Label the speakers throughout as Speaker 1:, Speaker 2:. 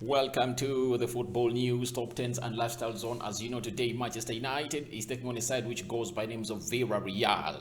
Speaker 1: Welcome to the football news, top 10s and lifestyle zone. As you know, today Manchester United is taking on a side which goes by names of Villareal.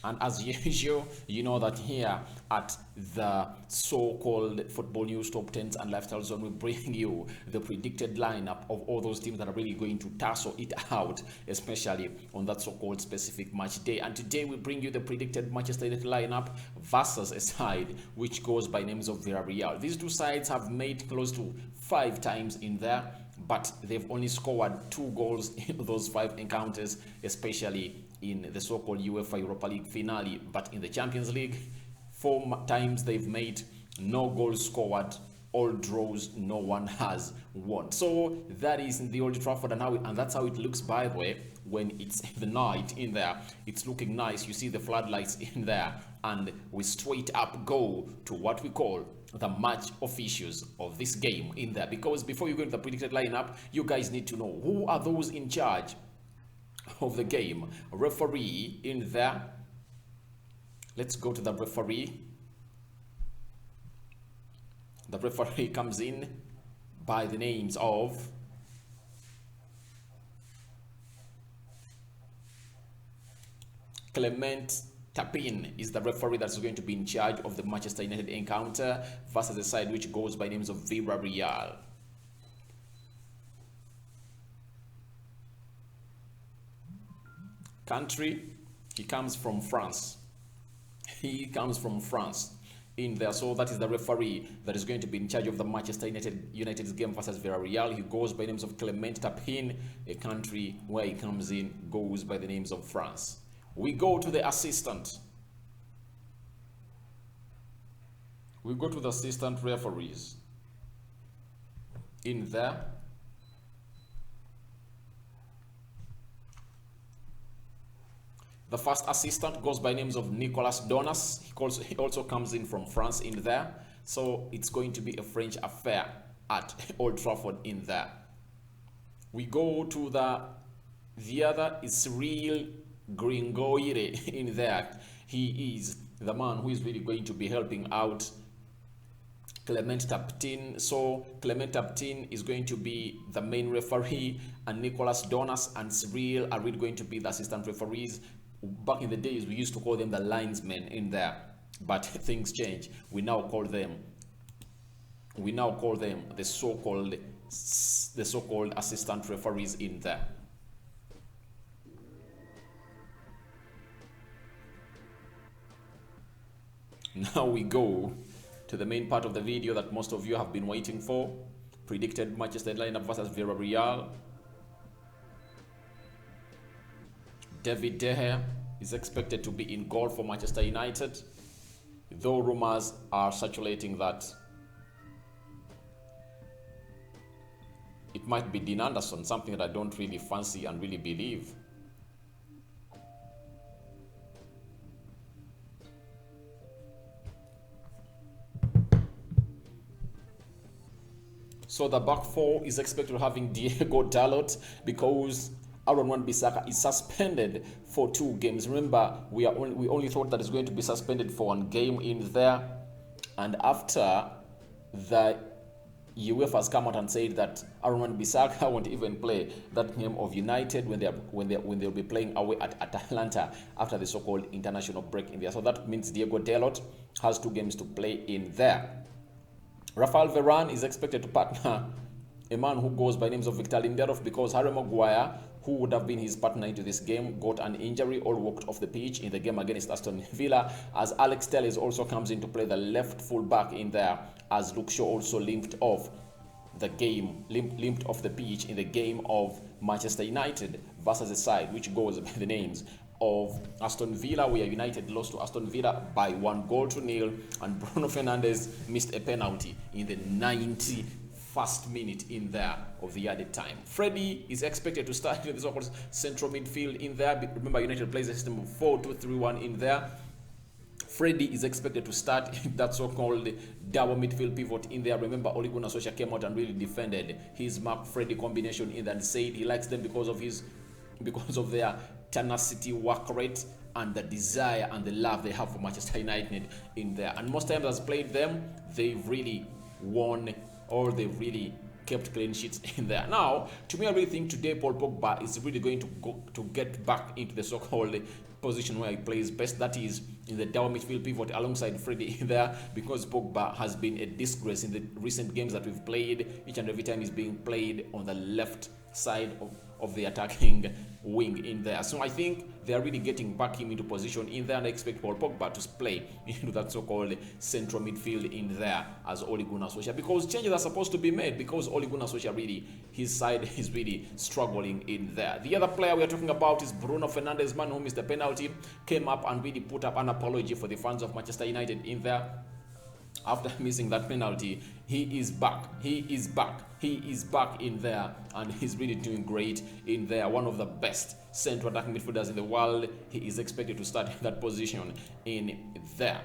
Speaker 1: And as usual, you know that here at the so-called football news top 10s and lifestyle zone, we bring you the predicted lineup of all those teams that are really going to tussle it out, especially on that so-called specific match day. And today we bring you the predicted Manchester United lineup versus a side which goes by names of Villareal. These two sides have made close to 5 times in there, but they've only scored 2 goals in those 5 encounters, especially in the so-called UEFA Europa League finale. But in the Champions League, 4 times they've made no goals scored, all draws, no one has won. So that is in the Old Trafford, and that's how it looks, by the way, when it's the night in there. It's looking nice. You see the floodlights in there, and we straight up go to what we call the match officials of this game in there. Because before you go into the predicted lineup, you guys need to know who are those in charge of the game. Referee in there. Let's go to the referee. The referee comes in by the names of Clement Tapin is the referee that's going to be in charge of the Manchester United encounter versus the side which goes by names of Villareal. Country, he comes from France. He comes from France in there. So that is the referee that is going to be in charge of the Manchester United's game versus Villareal. He goes by names of Clement Tapin. A country where he comes in goes by the names of France. We go to the assistant. We go to the assistant referees in there. The first assistant goes by names of Nicolas Donas. He also comes in from France in there. So it's going to be a French affair at Old Trafford in there. We go to the other is Cyril Gringoire in there. He is the man who is really going to be helping out Clement Tapin. So Clement Tapin is going to be the main referee, and Nicolas Donas and Cyril are really going to be the assistant referees. Back in the days, we used to call them the linesmen in there, but things change. We now call them the so-called assistant referees in there. Now we go to the main part of the video that most of you have been waiting for. Predicted Manchester lineup versus Villareal. David De Gea is expected to be in goal for Manchester United, though rumors are circulating that it might be Dean Anderson, something that I don't really fancy and really believe. So the back 4 is expected to having Diego Dalot because Aaron Wan-Bissaka is suspended for 2 games. Remember, we only thought that it's going to be suspended for 1 game in there, and after the UEFA has come out and said that Aaron Wan-Bissaka won't even play that game of United when they'll be playing away at Atalanta after the so-called international break in there. So that means Diego Dalot has 2 games to play in there. Raphael Varane is expected to partner a man who goes by names of Victor Lindelof because Harry Maguire, who would have been his partner into this game, got an injury or walked off the pitch in the game against Aston Villa, as Alex Telles also comes in to play the left full back in there, as Luke Shaw also limped off the pitch in the game of Manchester United versus a side which goes by the names of Aston Villa, where United lost to Aston Villa by 1-0, and Bruno Fernandes missed a penalty in the 91st minute in there of the added time. Freddie is expected to start in the so-called central midfield in there. Remember, United plays a system of 4-2-3-1 in there. Freddie is expected to start in that so-called double midfield pivot in there. Remember, Ole Gunnar Solskjaer came out and really defended his Mark Freddie combination in there and said he likes them because of their tenacity, work rate, and the desire and the love they have for Manchester United in there. And most times as played them, they've really won, or they've really kept clean sheets in there. Now, to me, I really think today Paul Pogba is really going to get back into the so-called position where he plays best, that is in the down midfield pivot alongside Freddie in there, because Pogba has been a disgrace in the recent games that we've played. Each and every time he's being played on the left side of the attacking wing in there. So I think they are really getting back him into position in there, and I expect Paul Pogba to play into that so-called central midfield in there as Ole Gunnar Solskjaer, because changes are supposed to be made, because Ole Gunnar Solskjaer really, his side is really struggling in there. The other player we are talking about is Bruno Fernandes, man who missed the penalty, came up and really put up an apology for the fans of Manchester United in there. After missing that penalty, he is back in there, and he's really doing great in there. One of the best central attacking midfielders in the world. He is expected to start in that position in there.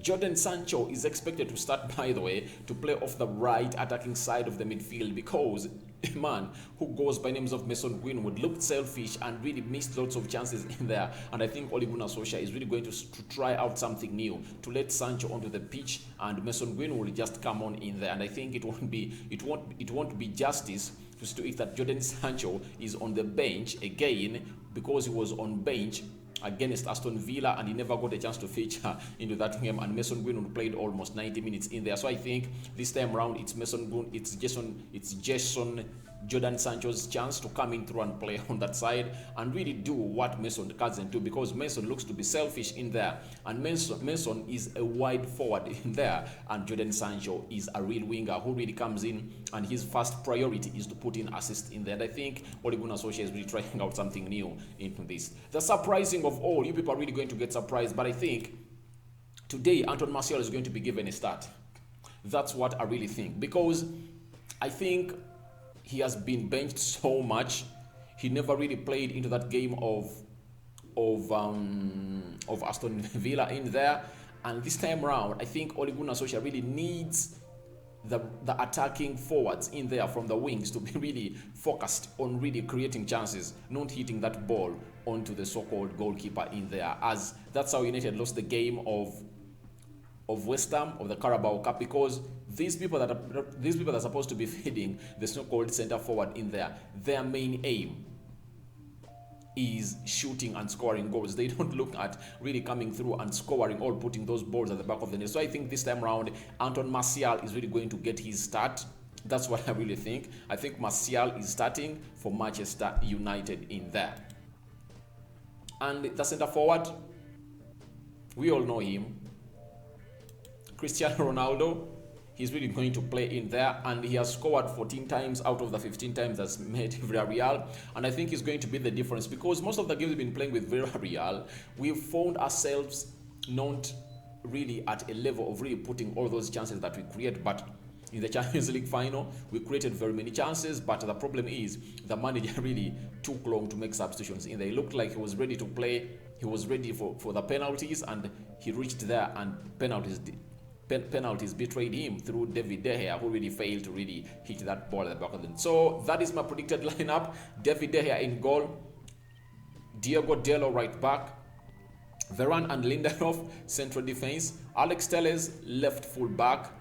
Speaker 1: Jadon Sancho is expected to start, by the way, to play off the right attacking side of the midfield, because a man who goes by names of Mason Greenwood looked selfish and really missed lots of chances in there. And I think Ole Gunnar Solskjaer is really going to try out something new, to let Sancho onto the pitch and Mason Greenwood will just come on in there. And I think it won't be justice to see to it that Jadon Sancho is on the bench again, because he was on bench against Aston Villa and he never got a chance to feature into that game, and Mason Greenwood played almost 90 minutes in there. So I think this time around it's Jason Jadon Sancho's chance to come in through and play on that side and really do what Mason doesn't do, because Mason looks to be selfish in there, and Mason is a wide forward in there, and Jadon Sancho is a real winger who really comes in and his first priority is to put in assists in there. And I think Ole Gunnar Solskjaer is really trying out something new into this. The surprising of all, you people are really going to get surprised, but I think today Anton Martial is going to be given a start. That's what I really think, because I think he has been benched so much. He never really played into that game of Aston Villa in there, and this time around I think Ole Gunnar Solskjaer really needs the attacking forwards in there from the wings to be really focused on really creating chances, not hitting that ball onto the so-called goalkeeper in there, as that's how United lost the game of West Ham of the Carabao Cup, because these people that are supposed to be feeding the so-called center forward in there, their main aim is shooting and scoring goals. They don't look at really coming through and scoring or putting those balls at the back of the net. So I think this time around Anton Martial is really going to get his start. That's what I really think. I think Martial is starting for Manchester United in there. And the center forward, we all know him, Cristiano Ronaldo. He's really going to play in there, and he has scored 14 times out of the 15 times that's made Villareal, and I think he's going to be the difference, because most of the games we've been playing with Villareal, we've found ourselves not really at a level of really putting all those chances that we create. But in the Champions League final, we created very many chances, but the problem is the manager really took long to make substitutions in there. It looked like he was ready to play, he was ready for the penalties, and he reached there and penalties betrayed him through David De Gea, who really failed to really hit that ball at the back of the net. So that is my predicted lineup. David De Gea in goal, Diogo Dalot right back, Varane and Lindelof central defense, Alex Telles left full back,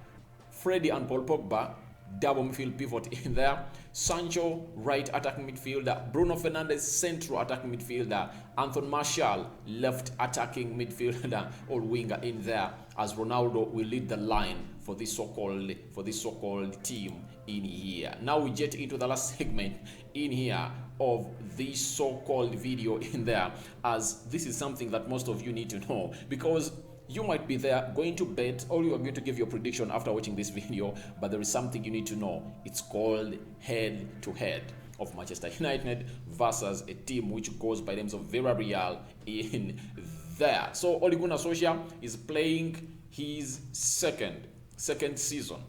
Speaker 1: Freddie and Paul Pogba double midfield pivot in there, Sancho right attacking midfielder, Bruno Fernandes central attacking midfielder, Anton Martial left attacking midfielder or winger in there, as Ronaldo will lead the line for this so-called team in here. Now we get into the last segment in here of this so-called video in there, as this is something that most of you need to know, because you might be there going to bet, or you are going to give your prediction after watching this video, but there is something you need to know. It's called head-to-head of Manchester United versus a team which goes by the names of Villareal in there. So Ole Gunnar Solskjaer is playing his second season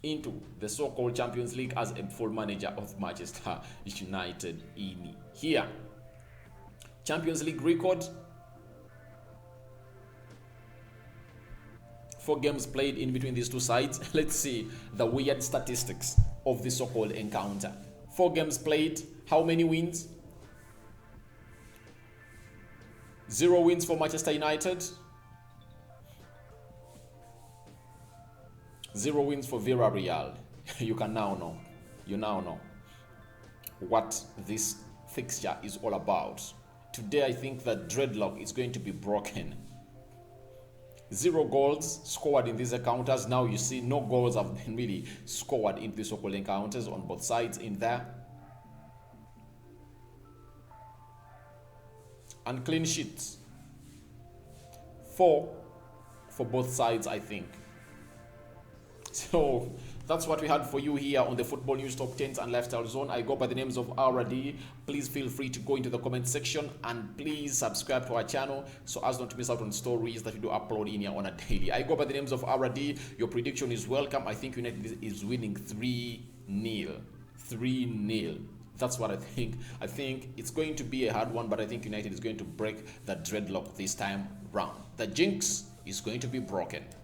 Speaker 1: into the so-called Champions League as a full manager of Manchester United in here. Champions League record: 4 games played in between these two sides. Let's see the weird statistics of the so-called encounter. 4 games played, How many wins? 0 wins for Manchester United. 0 wins for Villareal. You can now know. You now know what this fixture is all about. Today I think that dreadlock is going to be broken. 0 goals scored in these encounters. Now you see no goals have been really scored in these so-called encounters on both sides in there. And clean sheets. 4 for both sides, I think. So that's what we had for you here on the Football News Top 10s and Lifestyle Zone. I go by the names of RD. Please feel free to go into the comment section and please subscribe to our channel so as not to miss out on stories that we do upload in here on a daily. I go by the names of RD. Your prediction is welcome. I think United is winning 3-0. 3-0. That's what I think. I think it's going to be a hard one, but I think United is going to break the dreadlock this time round. The jinx is going to be broken.